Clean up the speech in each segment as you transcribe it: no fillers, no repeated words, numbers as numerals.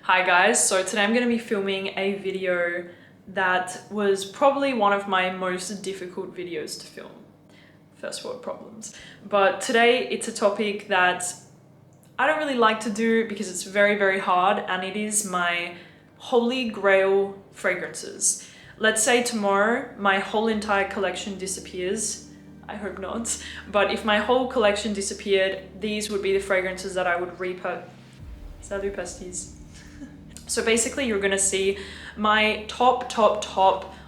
Hi guys, so today I'm going to be filming a video that was probably one of my most difficult videos to film. First world problems. But today it's a topic that I don't really like to do because it's very hard, and it is my holy grail fragrances. Let's say tomorrow my whole entire collection disappears. I hope not. But if my whole collection disappeared, these would be the fragrances that I would repurchase. Salut pastis. So basically you're gonna see my top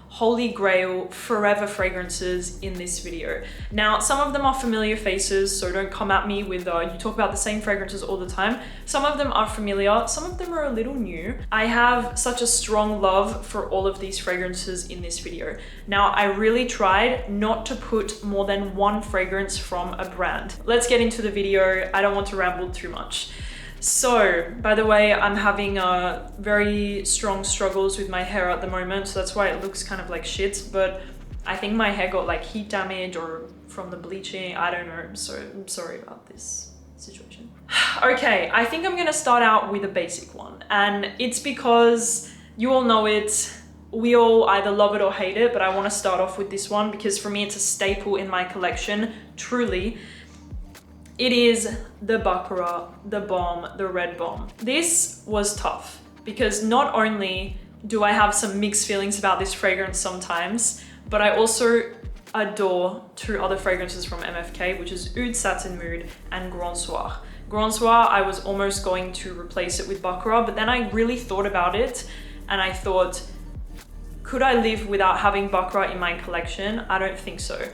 holy grail forever fragrances in this video. Now, some of them are familiar faces, so don't come at me with you talk about the same fragrances all the time. Some of them are familiar, some of them are a little new. I have such a strong love for all of these fragrances in this video. Now, I really tried not to put more than one fragrance from a brand. Let's get into the video. I don't want to ramble too much. So, by the way, I'm having very strong struggles with my hair at the moment, so that's why it looks kind of like shit, but I think my hair got like heat damage or from the bleaching, I don't know, so I'm sorry about this situation. Okay, I think I'm gonna start out with a basic one, and it's because you all know it, we all either love it or hate it, but I want to start off with this one because for me it's a staple in my collection, truly. It is the Baccarat, the Bomb, the Red Bomb. This was tough because not only do I have some mixed feelings about this fragrance sometimes, but I also adore two other fragrances from MFK, which is Oud Satin Mood and Grand Soir. Grand Soir, I was almost going to replace it with Baccarat, but then I really thought about it and I thought, could I live without having Baccarat in my collection? I don't think so.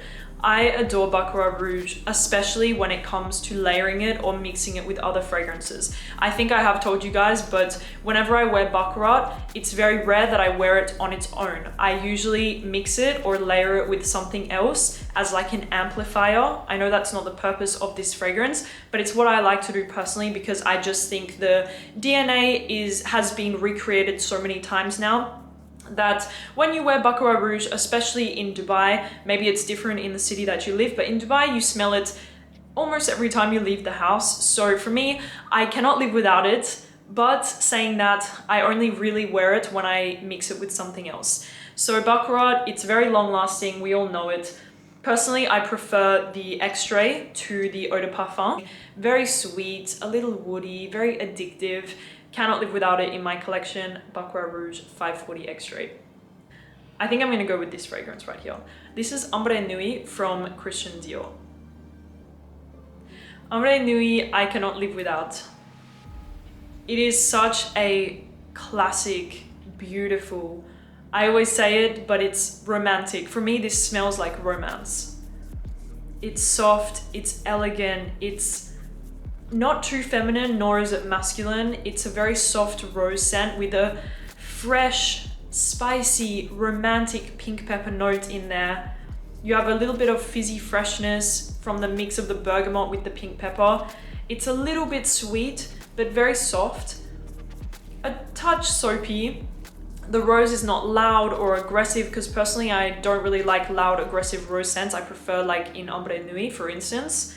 I adore Baccarat Rouge, especially when it comes to layering it or mixing it with other fragrances. I think I have told you guys, but whenever I wear Baccarat, it's very rare that I wear it on its own. I usually mix it or layer it with something else as like an amplifier. I know that's not the purpose of this fragrance, but it's what I like to do personally because I just think the DNA has been recreated so many times now that when you wear Baccarat Rouge, especially in Dubai, maybe it's different in the city that you live, but in Dubai you smell it almost every time you leave the house. So for me, I cannot live without it, but saying that, I only really wear it when I mix it with something else. So Baccarat, it's very long lasting, we all know it. Personally, I prefer the Extrait to the Eau de Parfum. Very sweet, a little woody, very addictive. Cannot live without it in my collection, Baccarat Rouge 540 Extrait. I think I'm gonna go with this fragrance right here. This is Ambre Nuit from Christian Dior. Ambre Nuit, I cannot live without. It is such a classic, beautiful, I always say it, but it's romantic. For me, this smells like romance. It's soft, it's elegant, it's not too feminine, nor is it masculine. It's a very soft rose scent with a fresh, spicy, romantic pink pepper note in there. You have a little bit of fizzy freshness from the mix of the bergamot with the pink pepper. It's a little bit sweet, but very soft. A touch soapy. The rose is not loud or aggressive because personally I don't really like loud, aggressive rose scents. I prefer like in Ambre Nuit, for instance.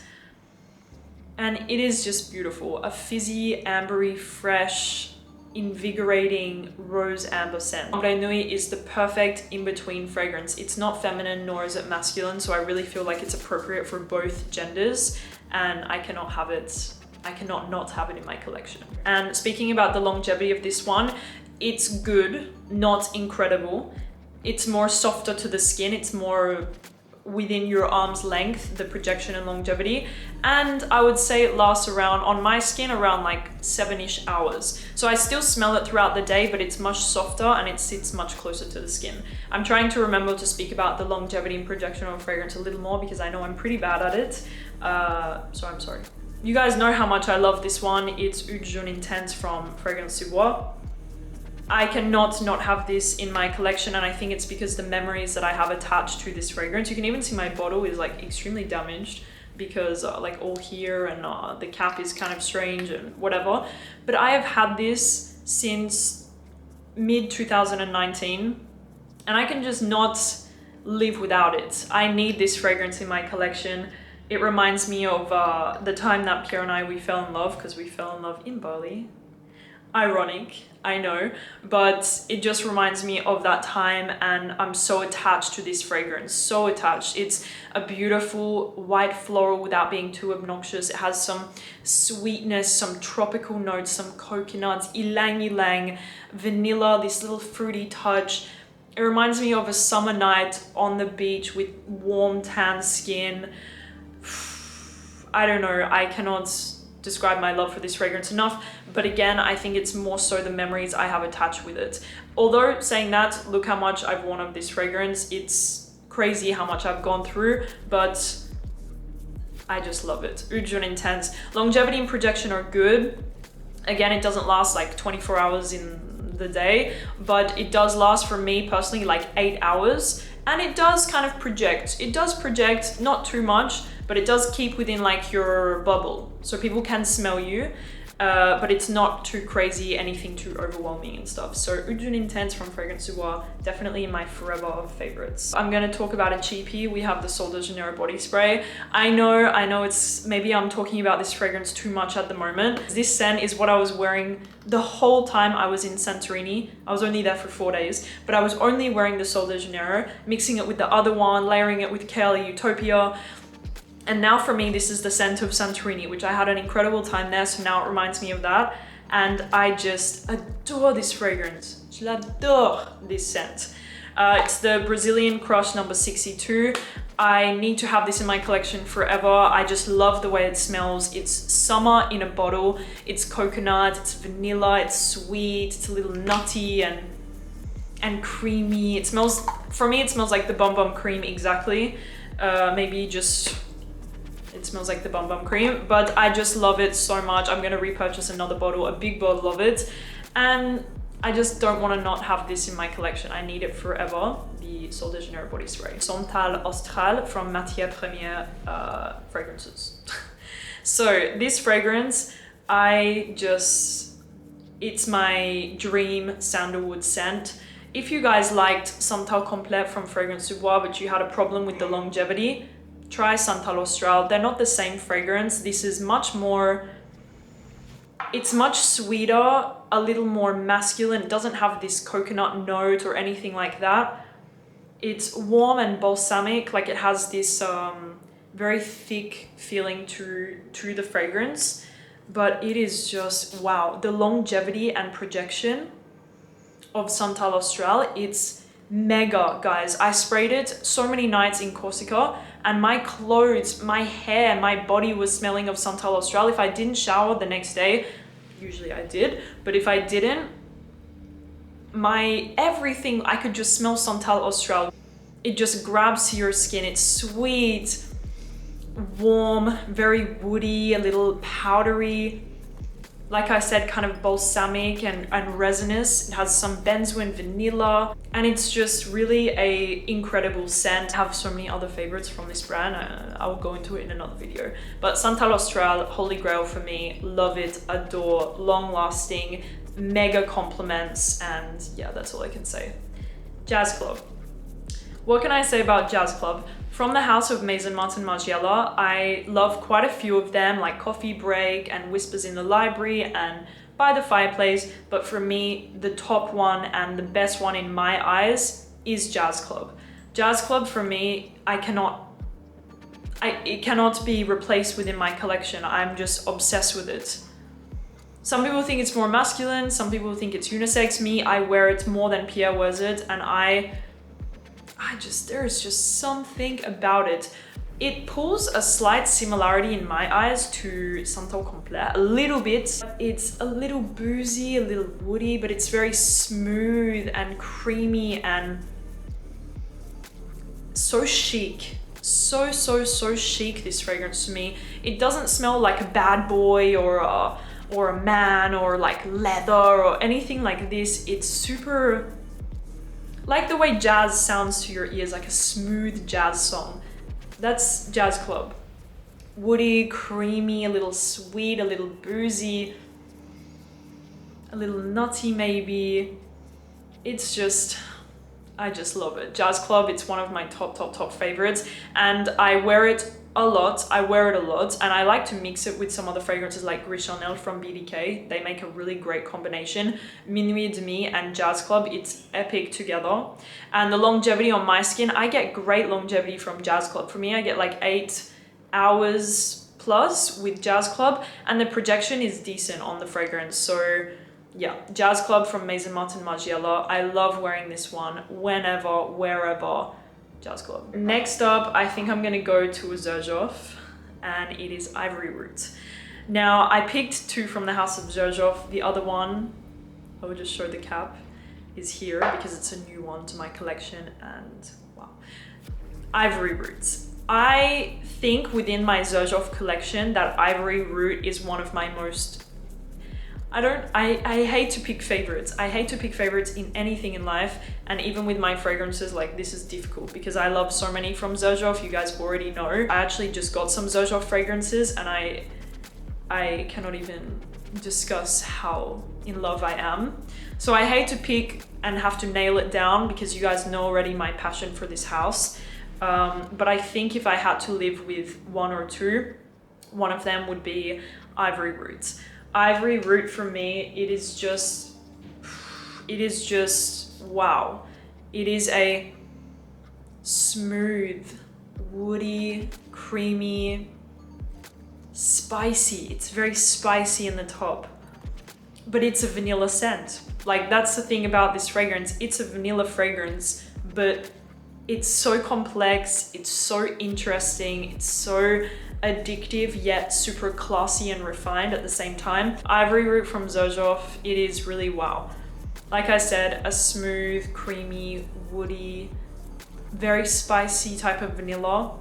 And it is just beautiful. A fizzy, ambery, fresh, invigorating rose amber scent. Ambre Nuit is the perfect in-between fragrance. It's not feminine nor is it masculine, so I really feel like it's appropriate for both genders, and I cannot have it. I cannot not have it in my collection. And speaking about the longevity of this one, it's good, not incredible. It's more softer to the skin. It's more within your arm's length, the projection and longevity. And I would say it lasts around, on my skin, around like 7-ish hours. So I still smell it throughout the day, but it's much softer and it sits much closer to the skin. I'm trying to remember to speak about the longevity and projection of fragrance a little more because I know I'm pretty bad at it. So I'm sorry. You guys know how much I love this one. It's Oud Jaune Intense from Fragrance du Bois. I cannot not have this in my collection, and I think it's because the memories that I have attached to this fragrance. You can even see my bottle is like extremely damaged because like all here, and the cap is kind of strange and whatever. But I have had this since mid 2019 and I can just not live without it. I need this fragrance in my collection. It reminds me of the time that Pierre and we fell in love, because we fell in love in Bali. Ironic, I know, but it just reminds me of that time, and I'm so attached to this fragrance, so attached. It's a beautiful white floral without being too obnoxious. It has some sweetness, some tropical notes, some coconuts, ylang ylang, vanilla, this little fruity touch. It reminds me of a summer night on the beach with warm tan skin. I don't know, I cannot describe my love for this fragrance enough, but again, I think it's more so the memories I have attached with it. Although saying that, look how much I've worn of this fragrance. It's crazy how much I've gone through, but I just love it. Rouge Jaune Intense. Longevity and projection are good. Again, it doesn't last like 24 hours in the day, but it does last for me personally like 8 hours, and it does kind of project. It does project, not too much, but it does keep within like your bubble, so people can smell you, but it's not too crazy, anything too overwhelming and stuff. So Rouge Jaune Intense from Fragrance Bois, definitely in my forever favorites. I'm gonna talk about a cheapie. We have the Sol de Janeiro body spray. I know it's, maybe I'm talking about this fragrance too much at the moment. This scent is what I was wearing the whole time I was in Santorini. I was only there for 4 days, but I was only wearing the Sol de Janeiro, mixing it with the other one, layering it with Kale Utopia. And now for me, this is the scent of Santorini, which I had an incredible time there, so now it reminds me of that. And I just adore this fragrance. Je l'adore, this scent. It's the Brazilian Crush number 62. I need to have this in my collection forever. I just love the way it smells. It's summer in a bottle. It's coconut, it's vanilla, it's sweet, it's a little nutty and creamy. It smells, for me, it smells like the Bum Bum Cream exactly. Maybe just, it smells like the Bum Bum Cream, but I just love it so much. I'm gonna repurchase another bottle, a big bottle of it, and I just don't want to not have this in my collection. I need it forever. The Sol de Janeiro body spray. Santal Austral from Matiere Premiere fragrances. So this fragrance, it's my dream sandalwood scent. If you guys liked Santal Complète from Fragrance Bois, but you had a problem with the longevity, try Santal Austral. They're not the same fragrance. This is much more, it's much sweeter, a little more masculine. It doesn't have this coconut note or anything like that. It's warm and balsamic, like it has this very thick feeling to the fragrance, but it is just, wow. The longevity and projection of Santal Austral, it's mega, guys. I sprayed it so many nights in Corsica, and my clothes, my hair, my body was smelling of Santal Austral. If I didn't shower the next day, usually I did, but if I didn't, my everything, I could just smell Santal Austral. It just grabs your skin. It's sweet, warm, very woody, a little powdery. Like I said, kind of balsamic and resinous. It has some benzoin vanilla, and it's just really a incredible scent. I have so many other favorites from this brand. I will go into it in another video. But Santal Austral, holy grail for me. Love it, adore, long lasting, mega compliments, and yeah, that's all I can say. Jazz Club. What can I say about Jazz Club? From the house of Maison Margiela, I love quite a few of them, like Coffee Break and Whispers in the Library and By the Fireplace, but for me, the top one and the best one in my eyes is Jazz Club. Jazz Club for me, it cannot be replaced within my collection. I'm just obsessed with it. Some people think it's more masculine, some people think it's unisex. Me, I wear it more than Pierre wears it, and there's just something about it. It pulls a slight similarity in my eyes to Santal Complète, a little bit. It's a little boozy, a little woody, but it's very smooth and creamy and so chic. So chic, this fragrance to me. It doesn't smell like a bad boy or a man or like leather or anything like this. It's super, like the way jazz sounds to your ears, like a smooth jazz song. That's Jazz Club. Woody, creamy, a little sweet, a little boozy, a little nutty maybe. It's just, I just love it. Jazz Club, it's one of my top favorites, and I wear it a lot. I wear it a lot, and I like to mix it with some other fragrances like Gris Charnel from BDK. They make a really great combination. Minuit, Demi, and Jazz Club, it's epic together. And the longevity on my skin, I get great longevity from Jazz Club. For me, I get like 8 hours plus with Jazz Club, and the projection is decent on the fragrance. So yeah, Jazz Club from Maison Margiela. I love wearing this one whenever, wherever. Jazz Club. Next up, I think I'm gonna go to Xerjoff, and it is Ivory Root. Now, I picked 2 from the house of Xerjoff. The other one, I will just show the cap, is here because it's a new one to my collection, and wow. Ivory Roots. I think within my Xerjoff collection that Ivory Root is one of my most... I hate to pick favorites. I hate to pick favorites in anything in life, and even with my fragrances, like, this is difficult because I love so many from Xerjoff. You guys already know. I actually just got some Xerjoff fragrances, and I cannot even discuss how in love I am. So I hate to pick and have to nail it down because you guys know already my passion for this house. But I think if I had to live with 1 or 2, one of them would be Ivory Roots. Ivory Root for me, it is just wow. It is a smooth, woody, creamy, spicy. It's very spicy in the top, but it's a vanilla scent. Like, that's the thing about this fragrance. It's a vanilla fragrance, but it's so complex. It's so interesting. It's so addictive, yet super classy and refined at the same time. Ivory Root from Xerjoff, it is really wow. Like I said, a smooth, creamy, woody, very spicy type of vanilla.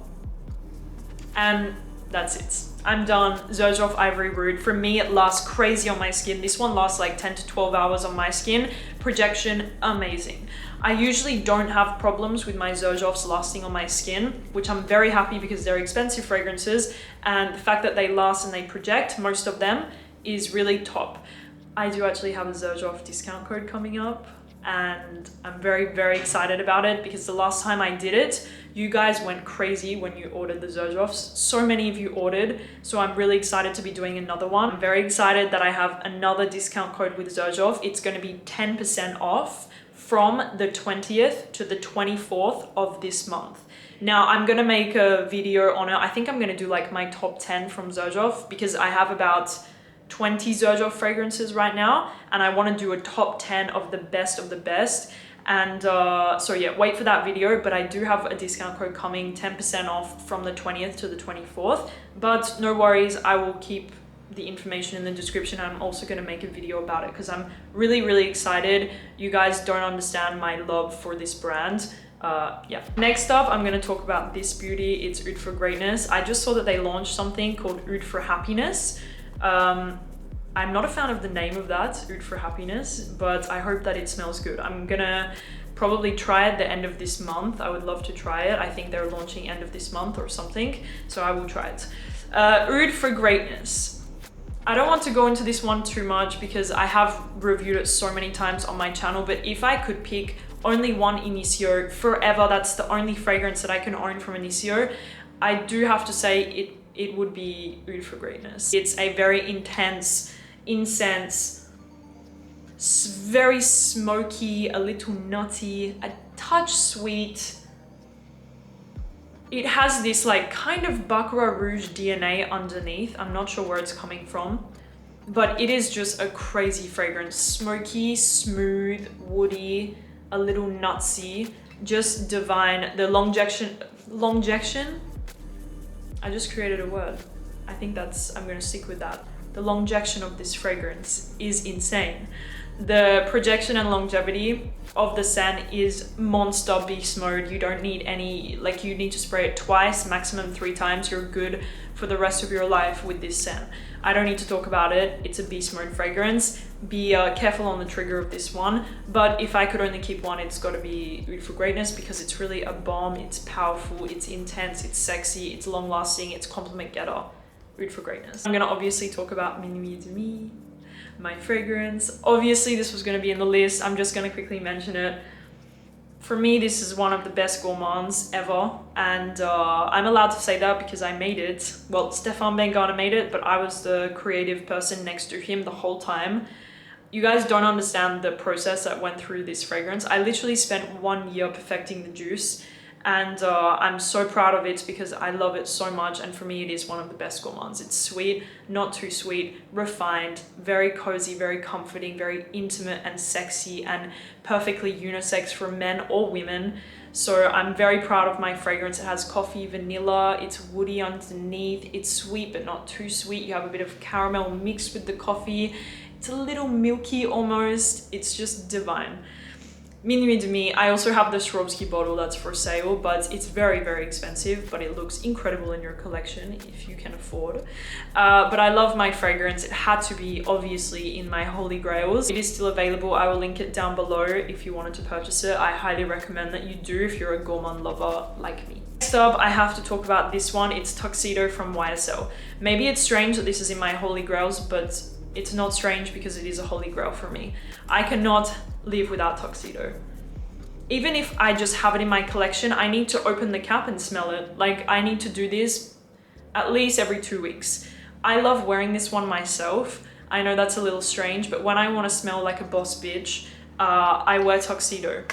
And that's it. I'm done. Xerjoff Ivory Root. For me, it lasts crazy on my skin. This one lasts like 10 to 12 hours on my skin. Projection, amazing. I usually don't have problems with my Xerjoffs lasting on my skin, which I'm very happy because they're expensive fragrances, and the fact that they last and they project, most of them, is really top. I do actually have a Xerjoff discount code coming up, and I'm very, very excited about it because the last time I did it, you guys went crazy when you ordered the Xerjoffs. So many of you ordered, so I'm really excited to be doing another one. I'm very excited that I have another discount code with Xerjoff. It's going to be 10% off from the 20th to the 24th of this month. Now, I'm gonna make a video on it. I think I'm gonna do like my top 10 from Xerjoff because I have about 20 Xerjoff fragrances right now, and I wanna do a top 10 of the best of the best. And so yeah, wait for that video, but I do have a discount code coming, 10% off from the 20th to the 24th. But no worries, I will keep the information in the description. I'm also going to make a video about it because I'm really, really excited. You guys don't understand my love for this brand. Yeah. Next up, I'm going to talk about this beauty. It's Oud for Greatness. I just saw that they launched something called Oud for Happiness. I'm not a fan of the name of that, Oud for Happiness, but I hope that it smells good. I'm gonna probably try it the end of this month. I would love to try it. I think they're launching end of this month or something, so I will try it. Oud for Greatness. I don't want to go into this one too much because I have reviewed it so many times on my channel, but if I could pick only one Initio forever, that's the only fragrance that I can own from Initio, I do have to say it would be Oud for Greatness. It's a very intense incense, very smoky, a little nutty, a touch sweet. It has this like kind of Baccarat Rouge DNA underneath. I'm not sure where it's coming from, but it is just a crazy fragrance. Smoky, smooth, woody, a little nutsy, just divine. The longection, I just created a word. I think I'm gonna stick with that. The longection of this fragrance is insane. The projection and longevity of the scent is monster beast mode. You don't need any, like, you need to spray it twice, maximum 3 times. You're good for the rest of your life with this scent. I don't need to talk about it. It's a beast mode fragrance. Be careful on the trigger of this one. But if I could only keep one, it's got to be Oud for Greatness because it's really a bomb. It's powerful, it's intense, it's sexy, it's long lasting, it's compliment getter. Oud for Greatness. I'm gonna obviously talk about Minuit Demi, my fragrance. Obviously this was gonna be in the list. I'm just gonna quickly mention it. For me, this is one of the best gourmands ever, and I'm allowed to say that because I made it. Well, Stefan Bengana made it, but I was the creative person next to him the whole time. You guys don't understand the process that went through this fragrance. I literally spent 1 year perfecting the juice, and I'm so proud of it because I love it so much, and for me it is one of the best gourmands. It's sweet, not too sweet, refined, very cozy, very comforting, very intimate and sexy, and perfectly unisex for men or women. So I'm very proud of my fragrance. It has coffee, vanilla, it's woody underneath, it's sweet but not too sweet. You have a bit of caramel mixed with the coffee. It's a little milky almost. It's just divine. Minuit de me. I also have the Swarovski bottle that's for sale, but it's very, very expensive, but it looks incredible in your collection if you can afford. But I love my fragrance. It had to be obviously in my holy grails. It is still available. I will link it down below if you wanted to purchase it. I highly recommend that you do if you're a gourmand lover like me. Next up, I have to talk about this one. It's Tuxedo from YSL. Maybe it's strange that this is in my holy grails, but it's not strange because it is a holy grail for me. I cannot live without Tuxedo. Even if I just have it in my collection, I need to open the cap and smell it. Like, I need to do this at least every 2 weeks. I love wearing this one myself. I know that's a little strange, but when I want to smell like a boss bitch, I wear Tuxedo.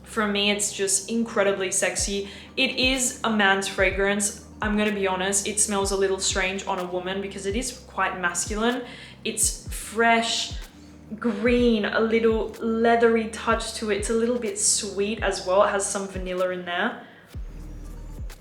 For me, it's just incredibly sexy. It is a man's fragrance. I'm gonna be honest, it smells a little strange on a woman because it is quite masculine. It's fresh, green, a little leathery touch to it. It's a little bit sweet as well. It has some vanilla in there.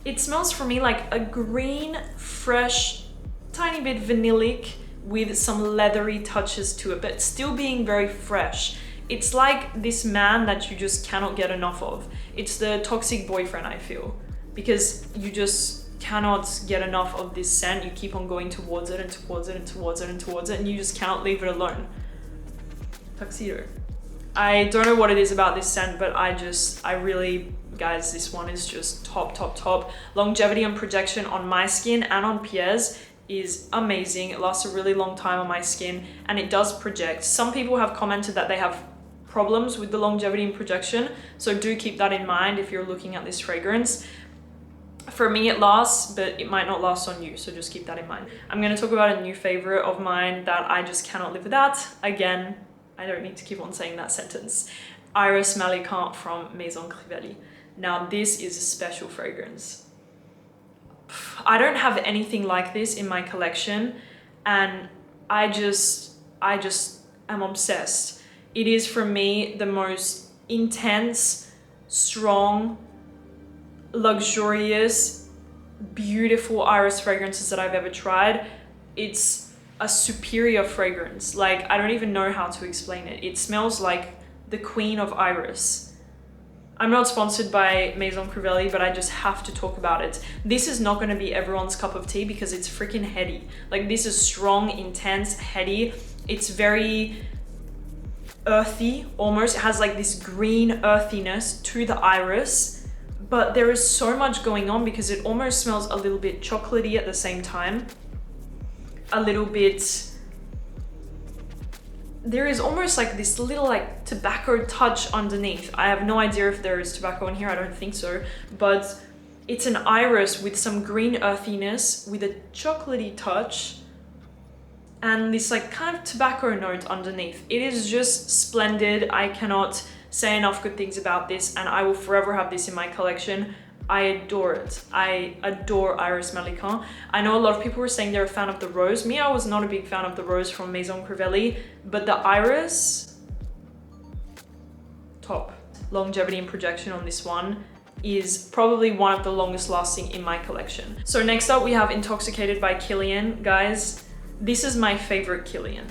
It smells for me like a green, fresh, tiny bit vanillic with some leathery touches to it, but still being very fresh. It's like this man that you just cannot get enough of. It's the toxic boyfriend, I feel, because you just cannot get enough of this scent. You keep on going towards it and towards it and towards it and towards it, and you just cannot leave it alone. Tuxedo. I don't know what it is about this scent, but I really, guys, this one is just top, top, top. Longevity and projection on my skin and on Pierre's is amazing. It lasts a really long time on my skin and it does project. Some people have commented that they have problems with the longevity and projection, so do keep that in mind if you're looking at this fragrance. For me, it lasts, but it might not last on you, so just keep that in mind. I'm going to talk about a new favorite of mine that I just cannot live without. Again, I don't need to keep on saying that sentence. Iris Malikhan from Maison. Now, this is a special fragrance. I don't have anything like this in my collection, and I just am obsessed. It is, for me, the most intense, strong, luxurious, beautiful iris fragrances that I've ever tried. It's a superior fragrance. Like, I don't even know how to explain it. It smells like the queen of iris. I'm not sponsored by Maison, but I just have to talk about it. This is not going to be everyone's cup of tea because it's freaking heady. Like, this is strong, intense, heady. It's very earthy almost. It has like this green earthiness to the iris, but there is so much going on because it almost smells a little bit chocolatey at the same time. A little bit, there is almost like this little like tobacco touch underneath. I have no idea if there is tobacco in here, I don't think so, but it's an iris with some green earthiness with a chocolatey touch and this like kind of tobacco note underneath. It is just splendid. I cannot say enough good things about this, and I will forever have this in my collection. I adore it. I adore Iris Malikhan. I know a lot of people were saying they're a fan of the rose. Me, I was not a big fan of the rose from Maison, but the iris, top. Longevity and projection on this one is probably one of the longest lasting in my collection. So next up we have Intoxicated by Kilian. Guys, this is my favorite Kilian.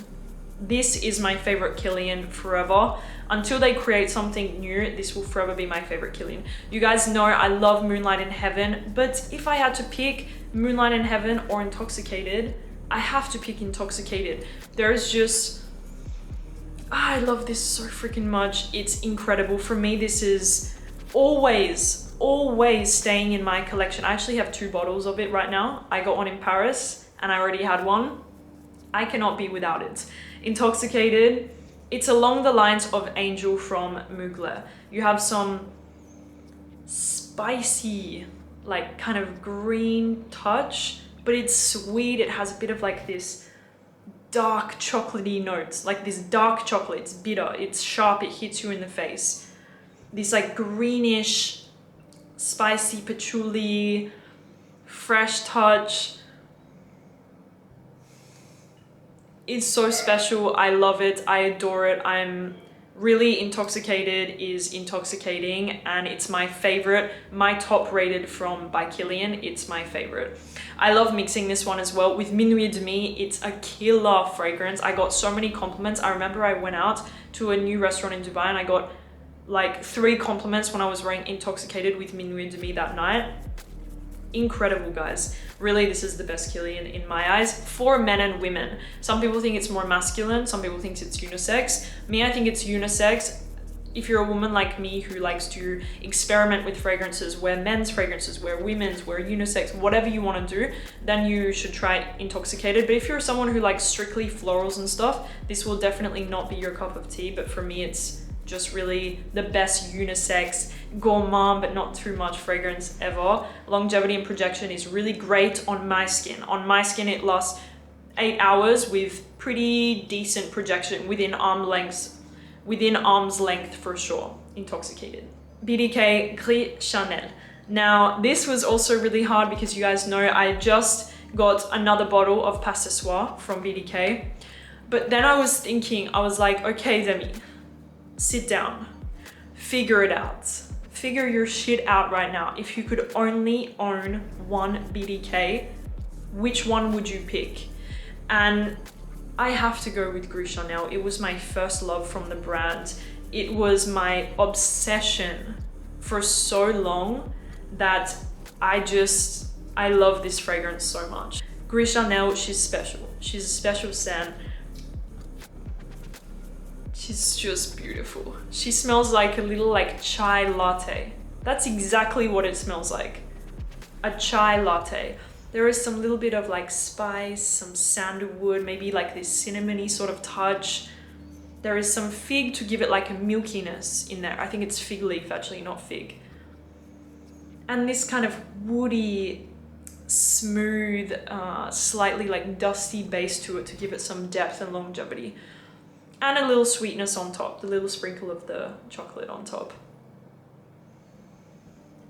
This is my favorite Kilian forever. Until they create something new, this will forever be my favorite Kilian. You guys know I love Moonlight in Heaven, but if I had to pick Moonlight in Heaven or Intoxicated, I have to pick Intoxicated. There's just, I love this so freaking much. It's incredible. For me, this is always staying in my collection. I actually have 2 bottles of it right now. I got one in Paris and I already had one. I cannot be without it. Intoxicated, it's along the lines of Angel from Mugler. You have some spicy, like kind of green touch, but it's sweet. It has a bit of like this dark chocolatey notes, like this dark chocolate. It's bitter, it's sharp, it hits you in the face. This like greenish, spicy patchouli, fresh touch. It's so special. I love it. I adore it. I'm really intoxicated is intoxicating, and it's my favorite, my top rated from by Kilian. It's my favorite. I love mixing this one as well with Minuit Demi. It's a killer fragrance. I got so many compliments. I remember I went out to a new restaurant in Dubai and I got like 3 compliments when I was wearing Intoxicated with Minuit Demi that night. Incredible, guys. Really, this is the best Kilian in my eyes for men and women. Some people think it's more masculine, some people think it's unisex. Me, I think it's unisex. If you're a woman like me who likes to experiment with fragrances, wear men's fragrances, wear women's, wear unisex, whatever you want to do, then you should try Intoxicated. But if you're someone who likes strictly florals and stuff, this will definitely not be your cup of tea. But for me, it's just really the best unisex, gourmand but not too much fragrance ever. Longevity and projection is really great on my skin. On my skin, it lasts 8 hours with pretty decent projection within arm's length for sure. Intoxicated. BDK Gris Charnel. Now, this was also really hard because you guys know I just got another bottle of Pas Ce Soir from BDK. But then I was thinking, I was like, okay, Demi, sit down, figure it out. Figure your shit out right now. If you could only own one BDK, which one would you pick? And I have to go with Gris Charnel. It was my first love from the brand. It was my obsession for so long that I love this fragrance so much. Gris Charnel, she's special. She's a special scent. She's just beautiful. She smells like a little like chai latte. That's exactly what it smells like. A chai latte. There is some little bit of like spice, some sandalwood, maybe like this cinnamony sort of touch. There is some fig to give it like a milkiness in there. I think it's fig leaf actually, not fig. And this kind of woody, smooth, slightly like dusty base to it to give it some depth and longevity. And a little sweetness on top, the little sprinkle of the chocolate on top.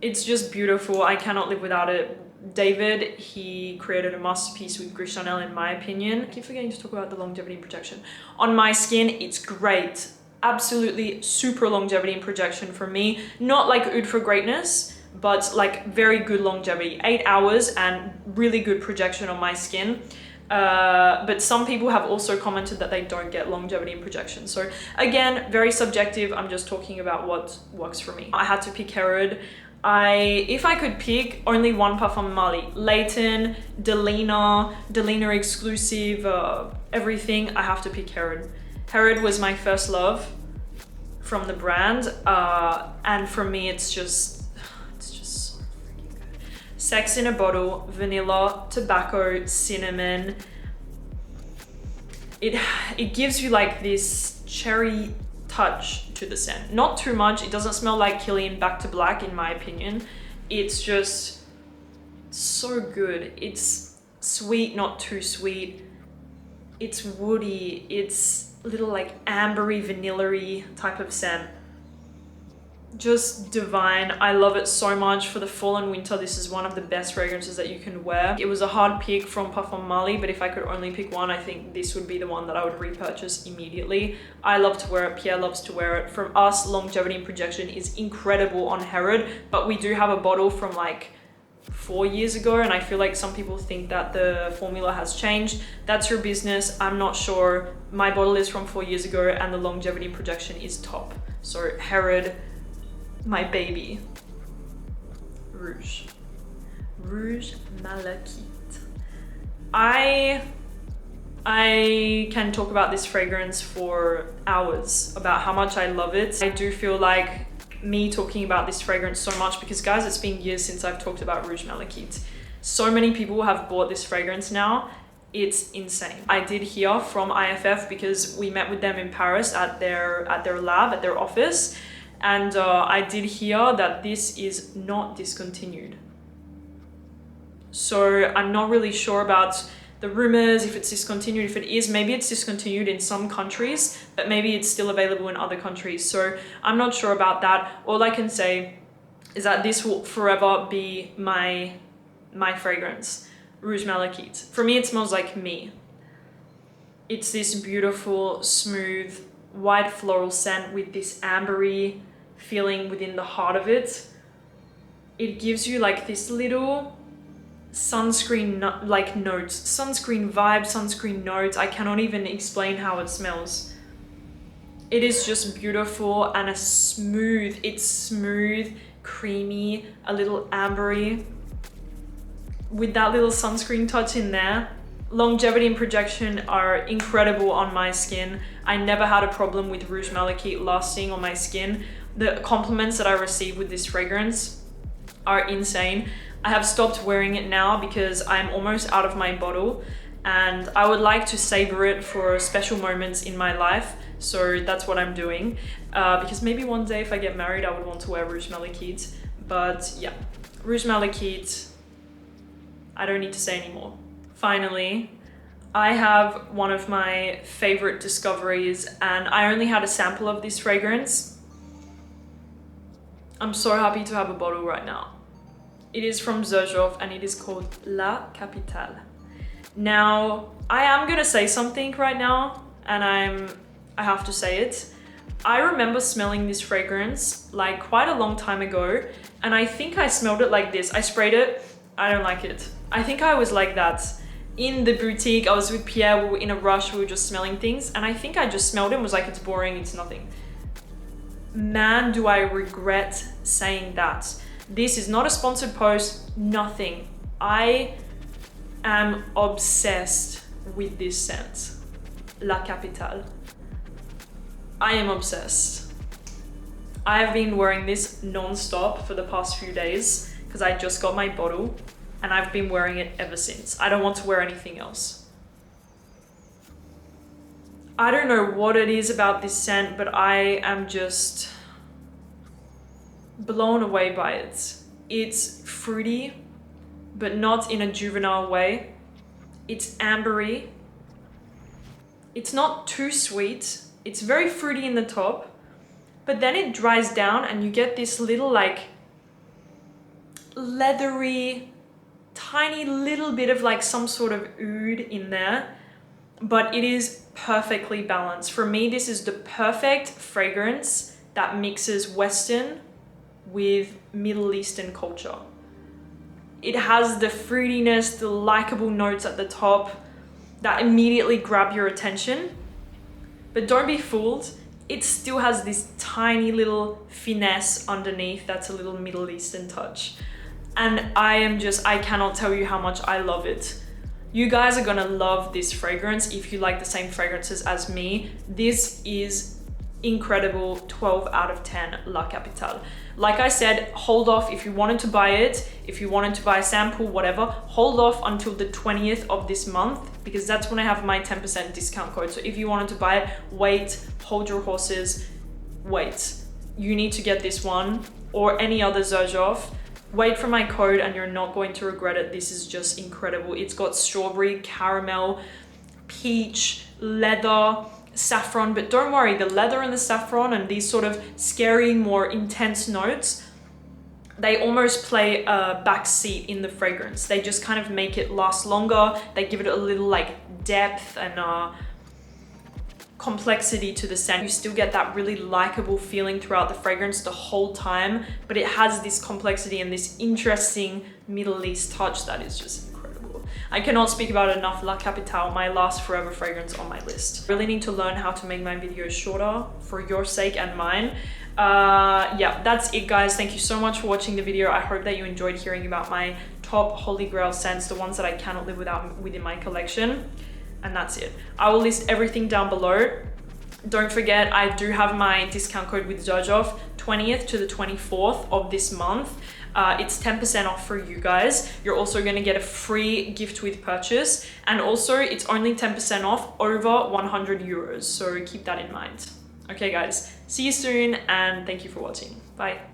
It's just beautiful. I cannot live without it. David, he created a masterpiece with Gris Charnel in my opinion. I keep forgetting to talk about the longevity and projection. On my skin, it's great. Absolutely super longevity and projection for me. Not like oud for greatness, but like very good longevity. 8 hours and really good projection on my skin. But some people have also commented that they don't get longevity and projection. So again, very subjective. I'm just talking about what works for me. I had to pick Herod. If I could pick only one Parfum Mali, Leighton, Delina exclusive, everything, I have to pick Herod. Herod was my first love from the brand. And for me, it's just so freaking good. Sex in a bottle, vanilla, tobacco, cinnamon. It gives you like this cherry touch to the scent. Not too much. It doesn't smell like Kilian Back to Black in my opinion. It's just so good. It's sweet, not too sweet. It's woody. It's a little like ambery, vanilla-y type of scent. Just divine. I love it so much. For the fall and winter, this is one of the best fragrances that you can wear. It was a hard pick from Parfum Mali, but if I could only pick one, I think this would be the one that I would repurchase immediately. I love to wear it. Pierre loves to wear it. From us, longevity and projection is incredible on Herod, but we do have a bottle from like 4 years ago, and I feel like some people think that the formula has changed. That's your business. I'm not sure. My bottle is from 4 years ago, and the longevity and projection is top. So Herod, my baby. Rouge Malachite. I can talk about this fragrance for hours about how much I love it. I do feel like me talking about this fragrance so much because guys, it's been years since I've talked about Rouge Malachite. So many people have bought this fragrance now. It's insane. I did hear from IFF because we met with them in Paris at their lab, at their office. And I did hear that this is not discontinued. So I'm not really sure about the rumors, if it's discontinued. If it is, maybe it's discontinued in some countries, but maybe it's still available in other countries. So I'm not sure about that. All I can say is that this will forever be my fragrance, Rouge Malachite. For me, it smells like me. It's this beautiful, smooth, white floral scent with this ambery feeling within the heart of it. It gives you like this little sunscreen like notes, sunscreen vibe, sunscreen notes. I cannot even explain how it smells. It is just beautiful and it's smooth, creamy, a little ambery with that little sunscreen touch in there. Longevity and projection are incredible on my skin. I never had a problem with Rouge Malachite lasting on my skin. The compliments that I receive with this fragrance are insane. I have stopped wearing it now because I'm almost out of my bottle and I would like to savor it for special moments in my life. So that's what I'm doing. Because maybe one day if I get married, I would want to wear Rouge Malachite. But yeah, Rouge Malachite, I don't need to say anymore. Finally, I have one of my favorite discoveries and I only had a sample of this fragrance. I'm so happy to have a bottle right now. It is from Xerjoff and it is called La Capitale. Now, I am gonna say something right now and I have to say it. I remember smelling this fragrance like quite a long time ago and I think I smelled it like this. I sprayed it, I don't like it. I think I was like that. In the boutique, I was with Pierre, we were in a rush, we were just smelling things and I think I just smelled it and was like, it's boring, it's nothing. Man, do I regret saying that. This is not a sponsored post, nothing. I am obsessed with this scent, La Capitale. I am obsessed. I have been wearing this non-stop for the past few days because I just got my bottle and I've been wearing it ever since. I don't want to wear anything else. I don't know what it is about this scent, but I am just blown away by it. It's fruity, but not in a juvenile way. It's ambery. It's not too sweet. It's very fruity in the top, but then it dries down and you get this little like leathery, tiny little bit of like some sort of oud in there, but it is perfectly balanced. For me, this is the perfect fragrance that mixes Western with Middle Eastern culture. It has the fruitiness, the likable notes at the top that immediately grab your attention. But don't be fooled, it still has this tiny little finesse underneath that's a little Middle Eastern touch. And I cannot tell you how much I love it. You guys are gonna love this fragrance if you like the same fragrances as me. This is incredible, 12 out of 10 La Capitale. Like I said, hold off if you wanted to buy it, if you wanted to buy a sample, whatever, hold off until the 20th of this month because that's when I have my 10% discount code. So if you wanted to buy it, wait, hold your horses, wait. You need to get this one or any other Xerjoff. Wait for my code and you're not going to regret it. This is just incredible. It's got strawberry, caramel, peach, leather, saffron, but don't worry, the leather and the saffron and these sort of scary, more intense notes, they almost play a back seat in the fragrance. They just kind of make it last longer. They give it a little like depth and complexity to the scent. You still get that really likable feeling throughout the fragrance the whole time, but it has this complexity and this interesting Middle East touch that is just incredible. I cannot speak about it enough. La Capitale, my last forever fragrance on my list. Really need to learn how to make my videos shorter for your sake and mine. Yeah, that's it guys. Thank you so much for watching the video. I hope that you enjoyed hearing about my top holy grail scents, the ones that I cannot live without within my collection. And that's it. I will list everything down below. Don't forget, I do have my discount code with Xerjoff, 20th to the 24th of this month. It's 10% off for you guys. You're also going to get a free gift with purchase. And also, it's only 10% off over 100 euros. So keep that in mind. Okay, guys. See you soon, and thank you for watching. Bye.